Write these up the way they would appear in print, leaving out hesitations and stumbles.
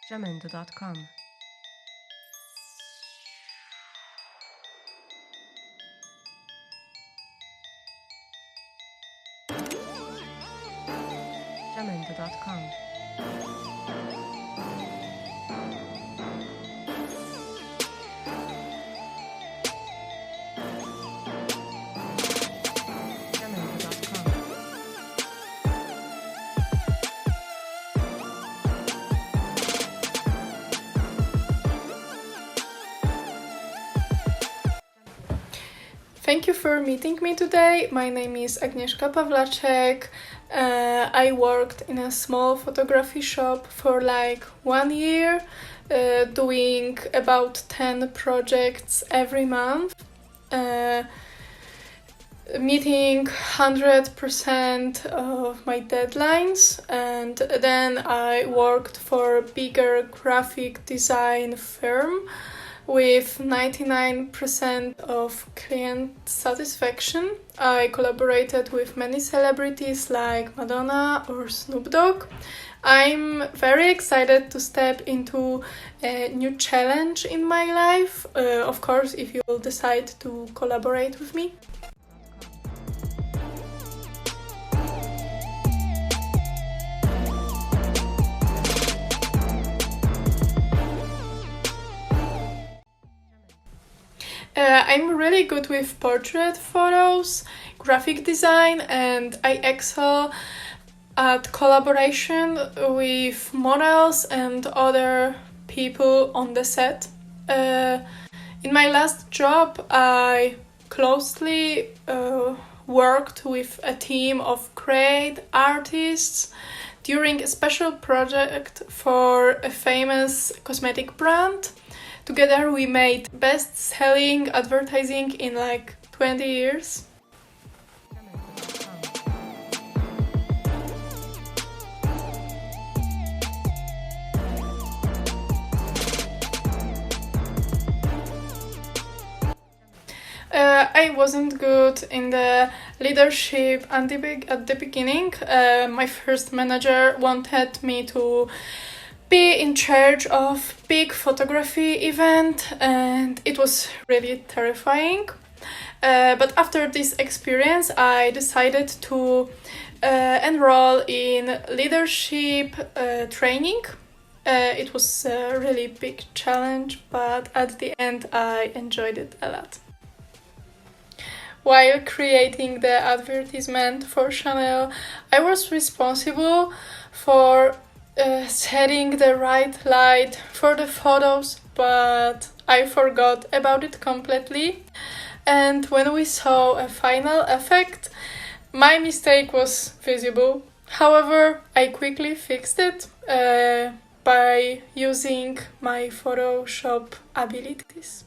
Jamendo.com. Jamendo.com. Thank you for meeting me today. My name is Agnieszka Pawlaczek. I worked in a small photography shop for like 1 year, doing about 10 projects every month, meeting 100% of my deadlines, and then I worked for a bigger graphic design firm with 99% of client satisfaction. I collaborated with many celebrities like Madonna or Snoop Dogg. I'm very excited to step into a new challenge in my life, of course, if you will decide to collaborate with me. I'm really good with portrait photos, graphic design, and I excel at collaboration with models and other people on the set. In my last job, I closely worked with a team of great artists during a special project for a famous cosmetic brand. Together we made best-selling advertising in like 20 years. I wasn't good in the leadership at the beginning. My first manager wanted me to be in charge of big photography event, and it was really terrifying. But after this experience, I decided to enroll in leadership training. It was a really big challenge, but at the end I enjoyed it a lot. While creating the advertisement for Chanel, I was responsible for setting the right light for the photos, but I forgot about it completely. And when we saw a final effect, my mistake was visible. However, I quickly fixed it by using my Photoshop abilities.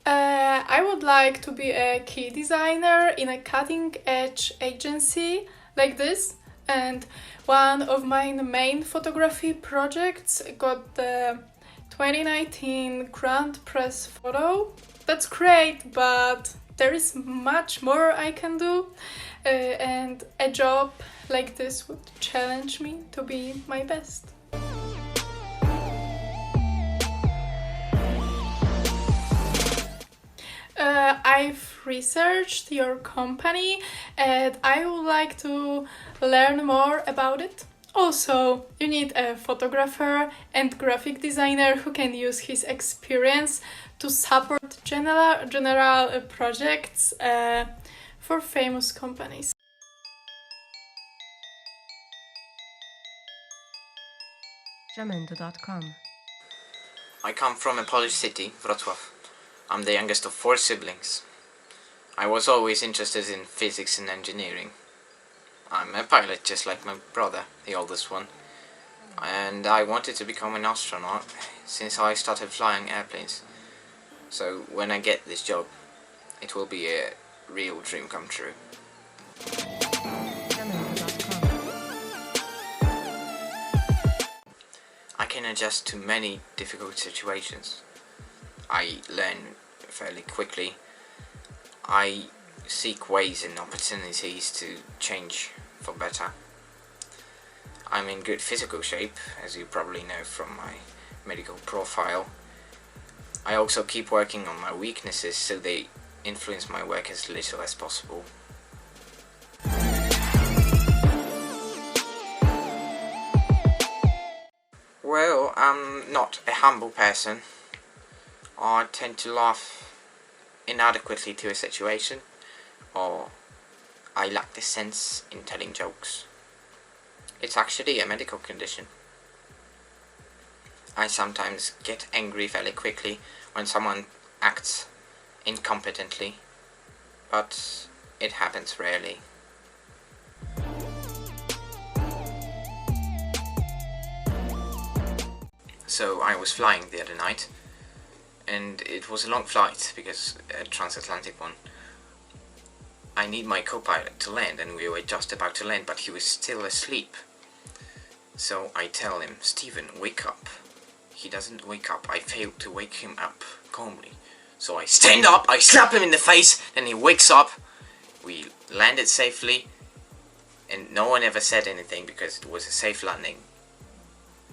I would like to be a key designer in a cutting-edge agency like this, and one of my main photography projects got the 2019 Grand Press photo. That's great, but there is much more I can do, and a job like this would challenge me to be my best. I've researched your company and I would like to learn more about it. Also, you need a photographer and graphic designer who can use his experience to support general projects for famous companies. Jamendo.com. I come from a Polish city, Wrocław. I'm the youngest of 4 siblings. I was always interested in physics and engineering. I'm a pilot just like my brother, the oldest one. And I wanted to become an astronaut since I started flying airplanes. So when I get this job, it will be a real dream come true. I can adjust to many difficult situations. I learn fairly quickly. I seek ways and opportunities to change for better. I'm in good physical shape, as you probably know from my medical profile. I also keep working on my weaknesses so they influence my work as little as possible. Well, I'm not a humble person. I tend to laugh inadequately to a situation, or I lack the sense in telling jokes. It's actually a medical condition. I sometimes get angry fairly quickly when someone acts incompetently, but it happens rarely. So I was flying the other night, and it was a long flight because a transatlantic one. I need my co-pilot to land, and we were just about to land, but he was still asleep. So I tell him, "Stephen, wake up." He doesn't wake up. I fail to wake him up calmly. So I stand up, I slap him in the face, then he wakes up. We landed safely, and no one ever said anything because it was a safe landing.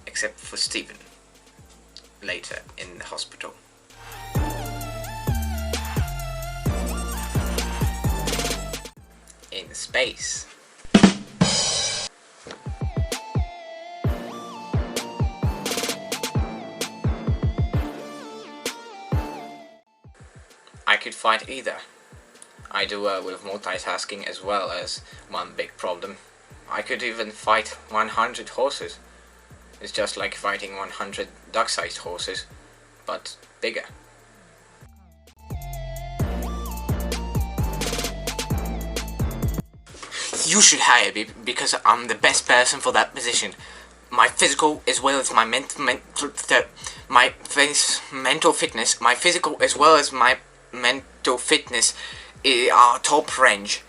Except for Stephen, later in the hospital. In space. I could fight either. I do well with multitasking as well as one big problem. I could even fight 100 horses. It's just like fighting 100 duck-sized horses, but bigger. You should hire me because I'm the best person for that position. My physical as well as my mental fitness. My physical as well as my mental fitness are top range.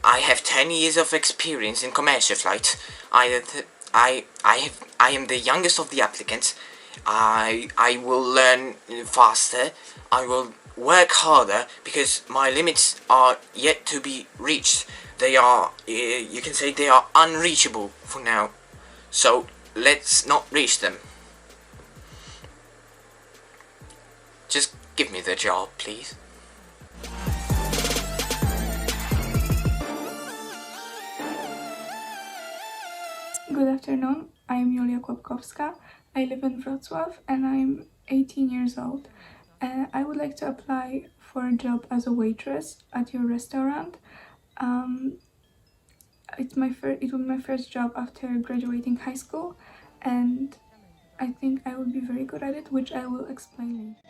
I have 10 years of experience in commercial flight. I am the youngest of the applicants. I will learn faster. I will work harder because my limits are yet to be reached. They are, you can say they are unreachable for now. So let's not reach them. Just give me the job, please. Good afternoon, I'm Julia Kłapkowska. I live in Wrocław and I'm 18 years old. I would like to apply for a job as a waitress at your restaurant. It will be my first job after graduating high school, and I think I will be very good at it, which I will explain later.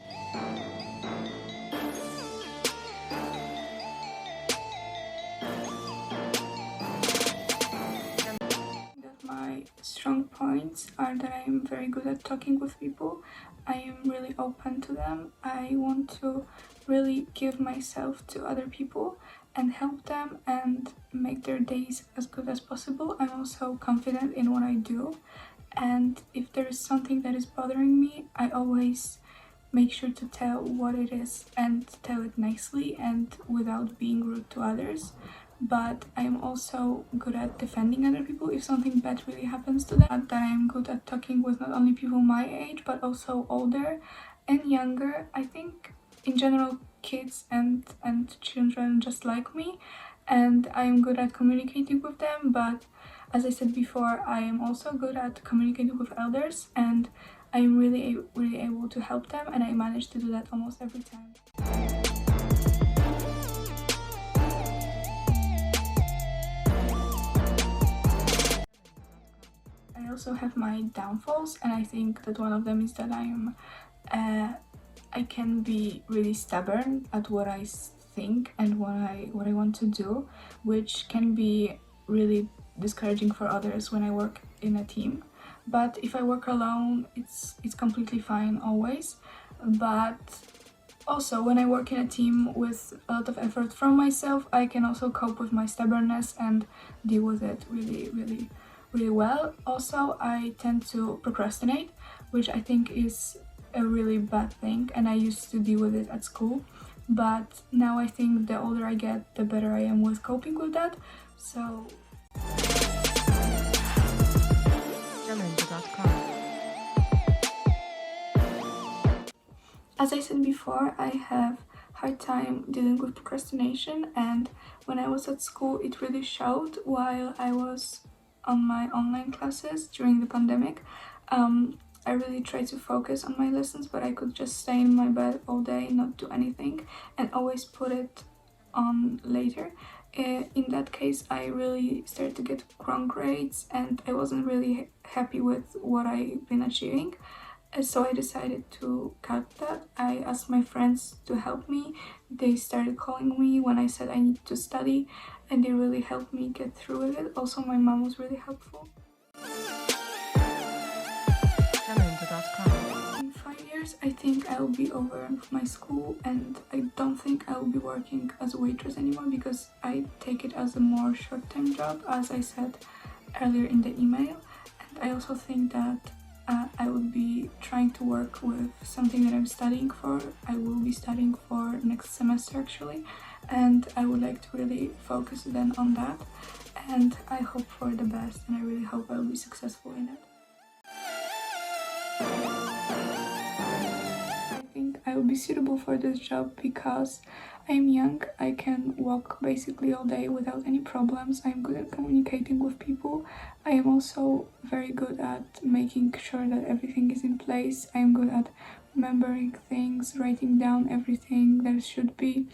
My strong points are that I am very good at talking with people. I am really open to them. I want to really give myself to other people and help them and make their days as good as possible. I'm also confident in what I do, and if there is something that is bothering me, I always make sure to tell what it is and tell it nicely and without being rude to others. But I'm also good at defending other people if something bad really happens to them. That I'm good at talking with not only people my age but also older and younger. I think in general kids and children just like me, and I'm good at communicating with them, but as I said before, I am also good at communicating with elders, and I'm really able to help them, and I manage to do that almost every time. I also have my downfalls, and I think that one of them is that I can be really stubborn at what I think and what I want to do, which can be really discouraging for others when I work in a team. But if I work alone, it's completely fine always. But also when I work in a team with a lot of effort from myself, I can also cope with my stubbornness and deal with it really well. Also, I tend to procrastinate, which I think is a really bad thing, and I used to deal with it at school, but now I think the older I get, the better I am with coping with that. So As I said before, I have hard time dealing with procrastination, and when I was at school it really showed while I was on my online classes during the pandemic. I really tried to focus on my lessons, but I could just stay in my bed all day, not do anything, and always put it on later. In that case, I really started to get wrong grades, and I wasn't really happy with what I've been achieving. So I decided to cut that. I asked my friends to help me. They started calling me when I said I need to study, and they really helped me get through with it. Also, my mom was really helpful. In 5 years, I think I'll be over with my school, and I don't think I'll be working as a waitress anymore because I take it as a more short-term job, as I said earlier in the email. And I also think that I would be trying to work with something that I'm studying for. I will be studying for next semester actually, and I would like to really focus then on that. And I hope for the best, and I really hope I'll be successful in it. I think I will be suitable for this job because I'm young, I can walk basically all day without any problems, I'm good at communicating with people, I am also very good at making sure that everything is in place, I am good at remembering things, writing down everything that should be.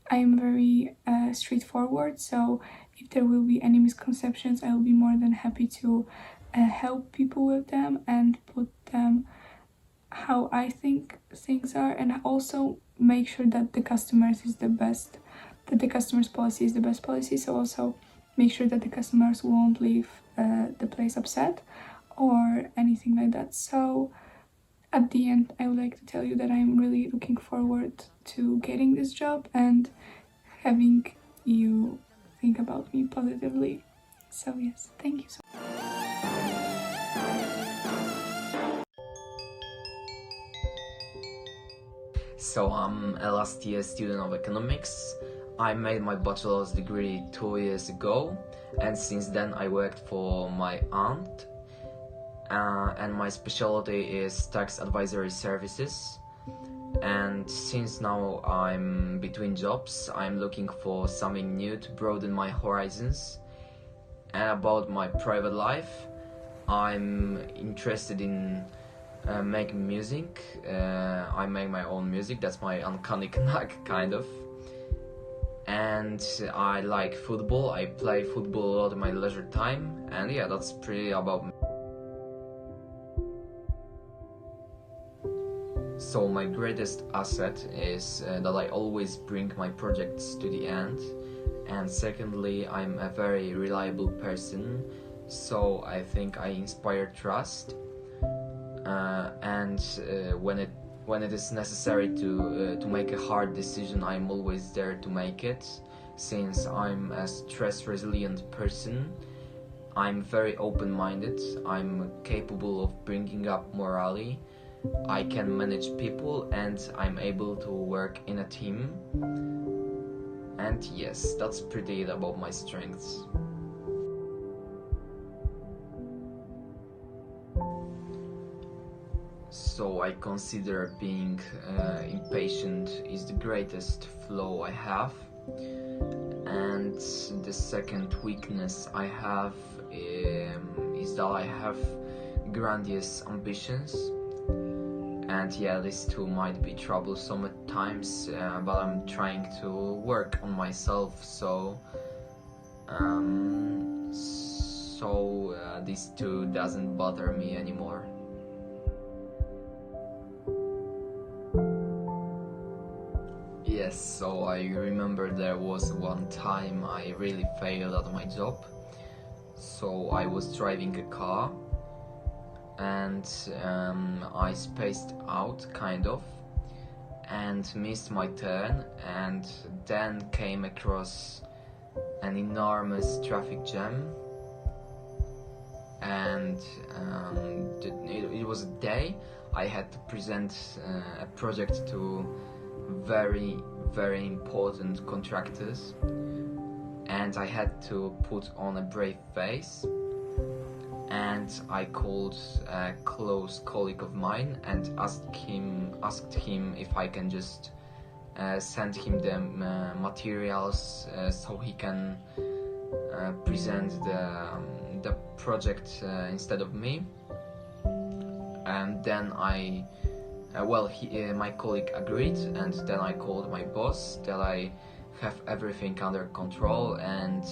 I am very straightforward, so if there will be any misconceptions, I will be more than happy to help people with them and put them how I think things are, and also make sure that the customers is the best, that the customer's policy is the best policy. So also make sure that the customers won't leave the place upset or anything like that. So at the end, I would like to tell you that I'm really looking forward to getting this job and having you think about me positively. So yes, thank you so much. So I'm a last year student of economics. I made my bachelor's degree 2 years ago, and since then I worked for my aunt, and my specialty is tax advisory services. And since now I'm between jobs, I'm looking for something new to broaden my horizons. And about my private life, I'm interested in making music. I make my own music, that's my uncanny knack, kind of. And I like football, I play football a lot in my leisure time, and yeah, that's pretty about me. So my greatest asset is that I always bring my projects to the end, and secondly, I'm a very reliable person, so I think I inspire trust. And when it is necessary to make a hard decision, I'm always there to make it. Since I'm a stress-resilient person, I'm very open-minded, I'm capable of bringing up morale, I can manage people, and I'm able to work in a team. And yes, that's pretty it about my strengths. So I consider being impatient is the greatest flaw I have, and the second weakness I have is that I have grandiose ambitions, and yeah, these two might be troublesome at times, but I'm trying to work on myself, so these two doesn't bother me anymore. Yes, so I remember there was one time I really failed at my job. So I was driving a car and I spaced out kind of and missed my turn, and then came across an enormous traffic jam, and it was a day I had to present a project to very important contractors, and I had to put on a brave face, and I called a close colleague of mine and asked him if I can just send him the materials so he can present the project instead of me. And then my colleague agreed, and then I called my boss that I have everything under control, and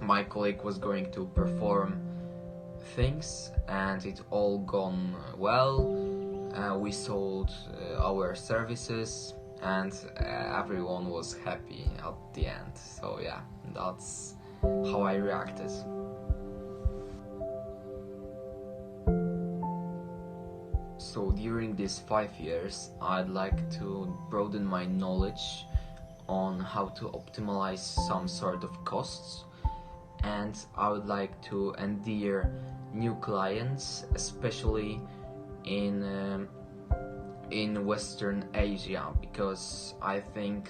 my colleague was going to perform things, and it all gone well. We sold our services, and everyone was happy at the end. So yeah, that's how I reacted. So during these 5 years, I'd like to broaden my knowledge on how to optimize some sort of costs, and I would like to endear new clients, especially in Western Asia, because I think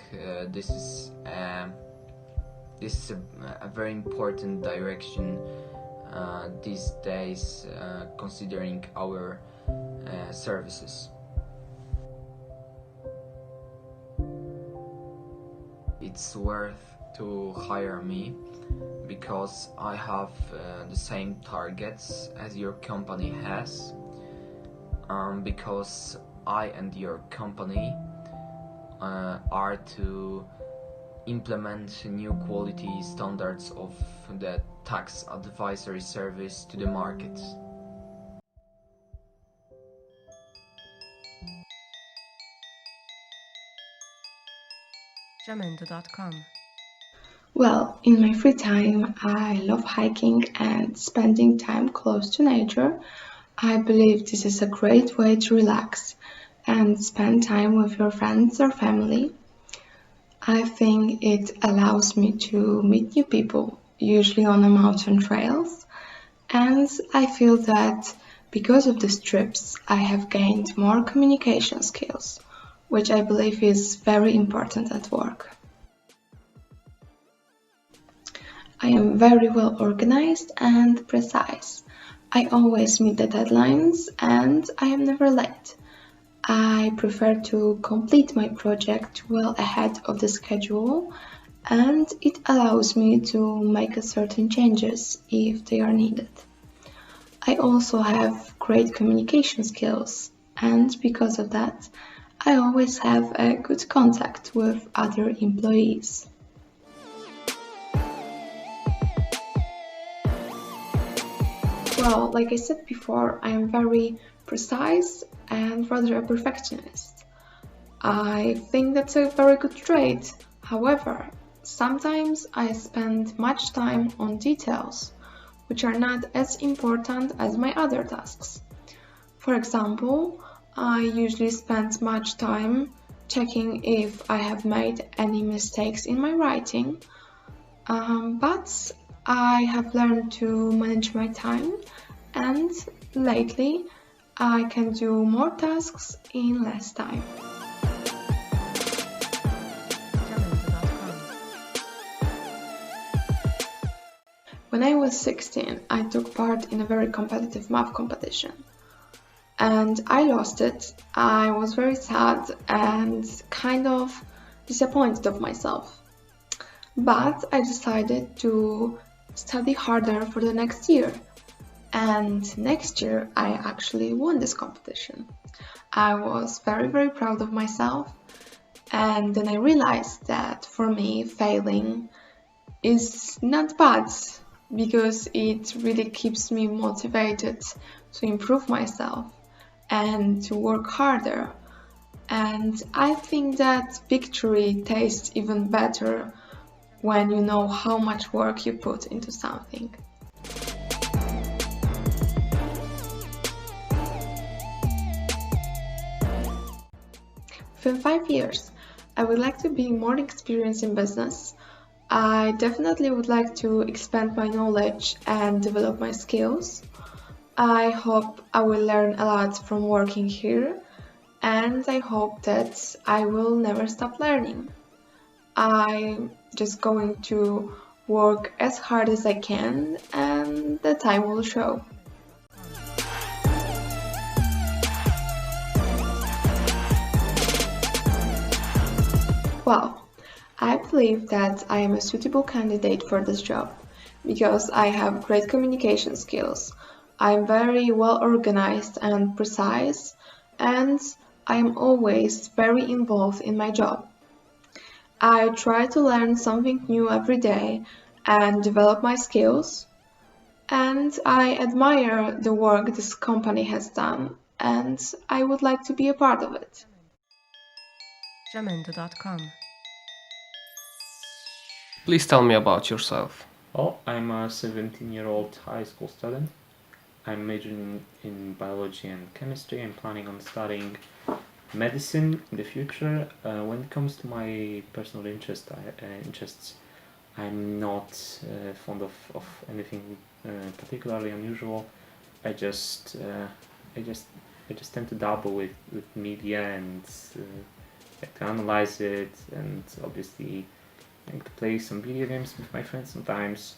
this is a very important direction these days, considering our services. It's worth to hire me because I have the same targets as your company has, because I and your company are to implement new quality standards of the tax advisory service to the market. Jamendo.com. Well, in my free time, I love hiking and spending time close to nature. I believe this is a great way to relax and spend time with your friends or family. I think it allows me to meet new people, usually on the mountain trails, and I feel that because of these trips, I have gained more communication skills, which I believe is very important at work. I am very well organized and precise. I always meet the deadlines and I am never late. I prefer to complete my project well ahead of the schedule, and it allows me to make certain changes if they are needed. I also have great communication skills, and because of that, I always have a good contact with other employees. Well, like I said before, I am very precise and rather a perfectionist. I think that's a very good trait. However, sometimes I spend much time on details, which are not as important as my other tasks. For example, I usually spend much time checking if I have made any mistakes in my writing, but I have learned to manage my time, and lately I can do more tasks in less time. When I was 16, I took part in a very competitive math competition, and I lost it. I was very sad and kind of disappointed of myself. But I decided to study harder for the next year. And next year I actually won this competition. I was very, very proud of myself. And then I realized that for me, failing is not bad, because it really keeps me motivated to improve myself and to work harder. And I think that victory tastes even better when you know how much work you put into something. Within 5 years, I would like to be more experienced in business. I definitely would like to expand my knowledge and develop my skills. I hope I will learn a lot from working here, and I hope that I will never stop learning. I'm just going to work as hard as I can and and the time will show. Well, I believe that I am a suitable candidate for this job because I have great communication skills. I'm very well organized and precise, and I am always very involved in my job. I try to learn something new every day and develop my skills, and I admire the work this company has done, and I would like to be a part of it. Jamendo.com. Please tell me about yourself. Well, I'm a 17-year-old high school student. I'm majoring in biology and chemistry. I'm planning on studying medicine in the future. When it comes to my personal interests, I'm not fond of anything particularly unusual. I just tend to dabble with media and like to analyze it, and obviously like to play some video games with my friends sometimes.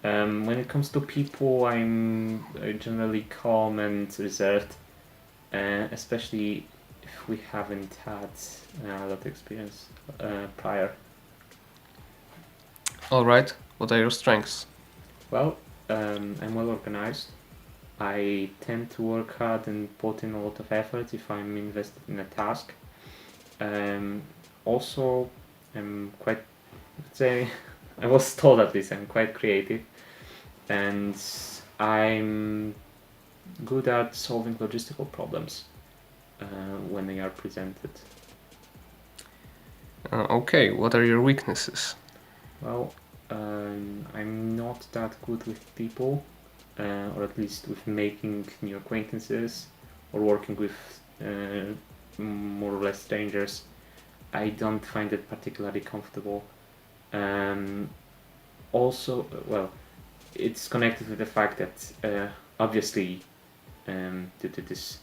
When it comes to people, I'm generally calm and reserved, especially if we haven't had a lot of experience prior. Alright, what are your strengths? Well, I'm well organized. I tend to work hard and put in a lot of effort if I'm invested in a task. Also, I'm quite, let's say, I was told at least I'm quite creative, and I'm good at solving logistical problems when they are presented. Okay, what are your weaknesses? Well, I'm not that good with people, or at least with making new acquaintances or working with more or less strangers. I don't find it particularly comfortable. Also, well, it's connected with the fact that obviously due to this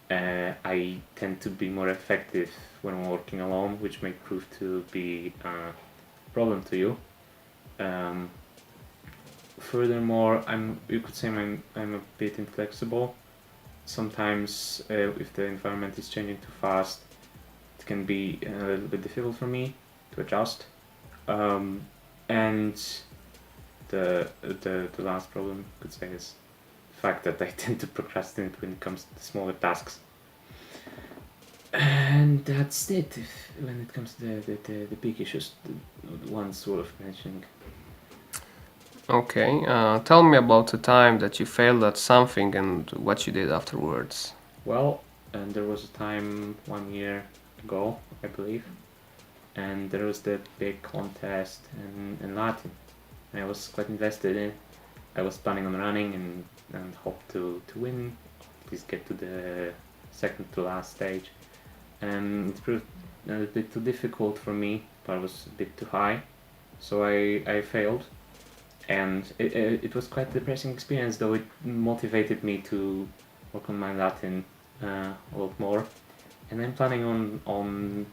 I tend to be more effective when I'm working alone, which may prove to be a problem to you. Furthermore, you could say I'm a bit inflexible. Sometimes if the environment is changing too fast, it can be a little bit difficult for me to adjust. And the last problem I could say is the fact that I tend to procrastinate when it comes to smaller tasks. And that's it when it comes to the big issues, the ones worth mentioning. Okay, tell me about the time that you failed at something and what you did afterwards. Well, there was a time 1 year ago, I believe, and there was the big contest in Latin. I was quite invested in it. I was planning on running and hoped to win, at least get to the second to last stage. And it proved a bit too difficult for me, but it was a bit too high, so I failed. And it was quite a depressing experience, though it motivated me to work on my Latin a lot more. And I'm planning on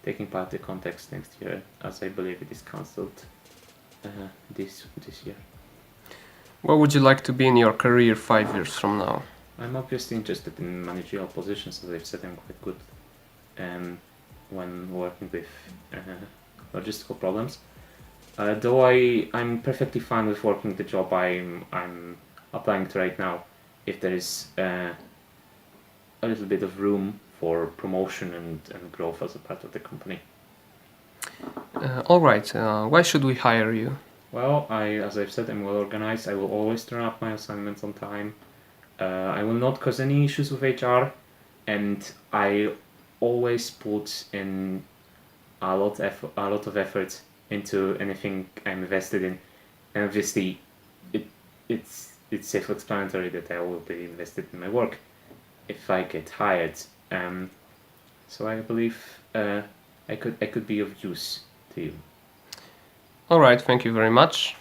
taking part in the contest next year, as I believe it is cancelled this year. What would you like to be in your career 5 years from now? I'm obviously interested in managerial positions. As I've said, I'm quite good when working with logistical problems. Though I'm perfectly fine with working the job I'm applying to right now, if there is a little bit of room for promotion and growth as a part of the company. Alright, why should we hire you? Well, as I've said, I'm well organized. I will always turn up my assignments on time. I will not cause any issues with HR, and I always put in a lot of effort into anything I'm invested in. And obviously, it's self-explanatory that I will be invested in my work if I get hired. So I believe I could be of use to you. Alright, thank you very much.